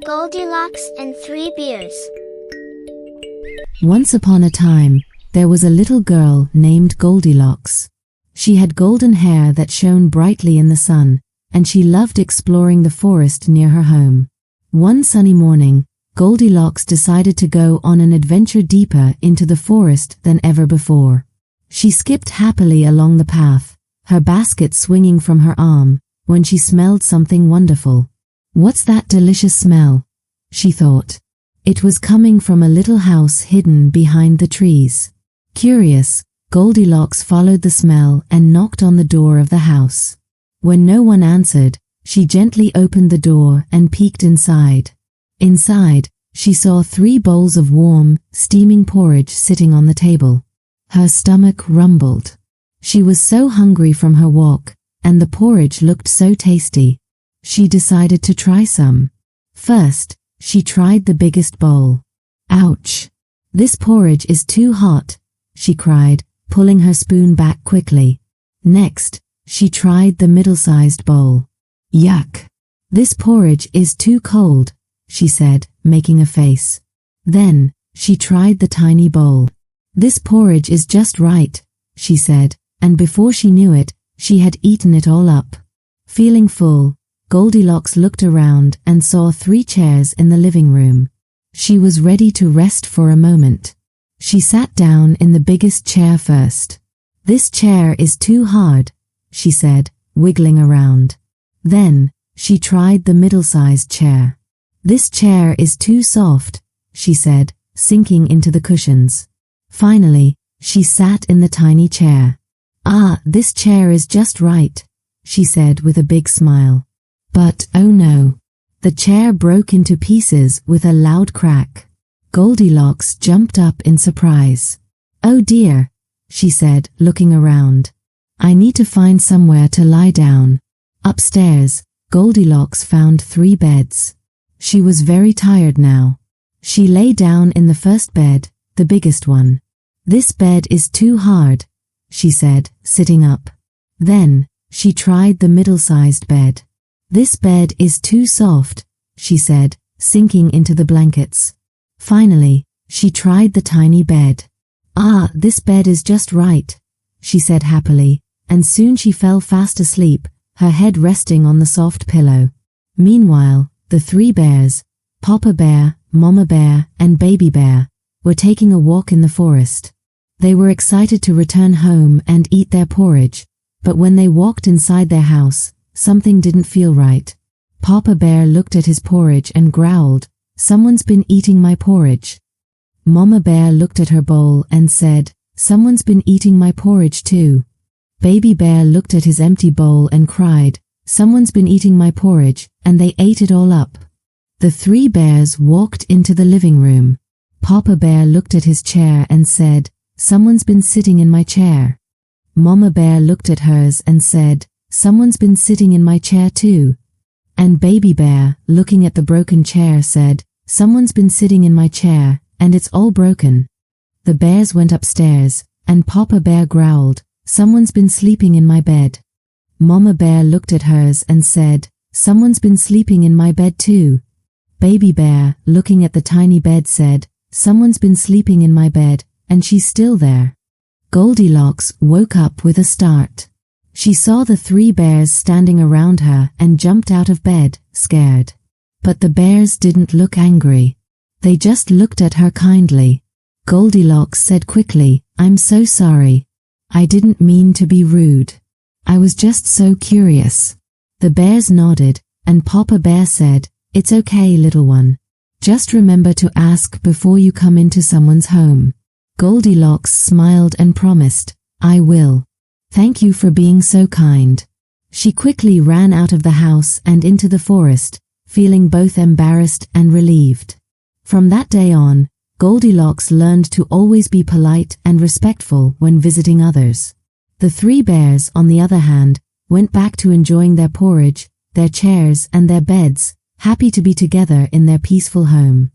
Goldilocks and 3 Bears. Once upon a time, there was a little girl named Goldilocks. She had golden hair that shone brightly in the sun, and she loved exploring the forest near her home. One sunny morning, Goldilocks decided to go on an adventure deeper into the forest than ever before. She skipped happily along the path, her basket swinging from her arm, when she smelled something wonderful. "What's that delicious smell?" she thought. It was coming from a little house hidden behind the trees. Curious, Goldilocks followed the smell and knocked on the door of the house. When no one answered, she gently opened the door and peeked inside. Inside, she saw 3 bowls of warm, steaming porridge sitting on the table. Her stomach rumbled. She was so hungry from her walk, and the porridge looked so tasty. She decided to try some. First, she tried the biggest bowl. "Ouch! This porridge is too hot," she cried, pulling her spoon back quickly. Next, she tried the middle-sized bowl. "Yuck! This porridge is too cold," she said, making a face. Then, she tried the tiny bowl. "This porridge is just right," she said, and before she knew it, she had eaten it all up. Feeling full, Goldilocks looked around and saw 3 chairs in the living room. She was ready to rest for a moment. She sat down in the biggest chair first. "This chair is too hard," she said, wiggling around. Then, she tried the middle-sized chair. "This chair is too soft," she said, sinking into the cushions. Finally, she sat in the tiny chair. "Ah, this chair is just right," she said with a big smile. But, oh no! The chair broke into pieces with a loud crack. Goldilocks jumped up in surprise. "Oh dear," she said, looking around. "I need to find somewhere to lie down." Upstairs, Goldilocks found 3 beds. She was very tired now. She lay down in the first bed, the biggest one. "This bed is too hard," she said, sitting up. Then, she tried the middle-sized bed. "This bed is too soft," she said, sinking into the blankets. Finally, she tried the tiny bed. "Ah, this bed is just right," she said happily, and soon she fell fast asleep, her head resting on the soft pillow. Meanwhile, the 3 bears, Papa Bear, Mama Bear, and Baby Bear, were taking a walk in the forest. They were excited to return home and eat their porridge, but when they walked inside their house, something didn't feel right. Papa Bear looked at his porridge and growled, "Someone's been eating my porridge." Mama Bear looked at her bowl and said, "Someone's been eating my porridge too." Baby Bear looked at his empty bowl and cried, "Someone's been eating my porridge," and they ate it all up. The 3 bears walked into the living room. Papa Bear looked at his chair and said, "Someone's been sitting in my chair." Mama Bear looked at hers and said, "Someone's been sitting in my chair too." And Baby Bear, looking at the broken chair, said, "Someone's been sitting in my chair, and it's all broken." The bears went upstairs, and Papa Bear growled, "Someone's been sleeping in my bed." Mama Bear looked at hers and said, "Someone's been sleeping in my bed too." Baby Bear, looking at the tiny bed, said, "Someone's been sleeping in my bed, and she's still there." Goldilocks woke up with a start. She saw the 3 bears standing around her and jumped out of bed, scared. But the bears didn't look angry. They just looked at her kindly. Goldilocks said quickly, "I'm so sorry. I didn't mean to be rude. I was just so curious." The bears nodded, and Papa Bear said, "It's okay, little one. Just remember to ask before you come into someone's home." Goldilocks smiled and promised, "I will. Thank you for being so kind." She quickly ran out of the house and into the forest, feeling both embarrassed and relieved. From that day on, Goldilocks learned to always be polite and respectful when visiting others. The 3 bears, on the other hand, went back to enjoying their porridge, their chairs, and their beds, happy to be together in their peaceful home.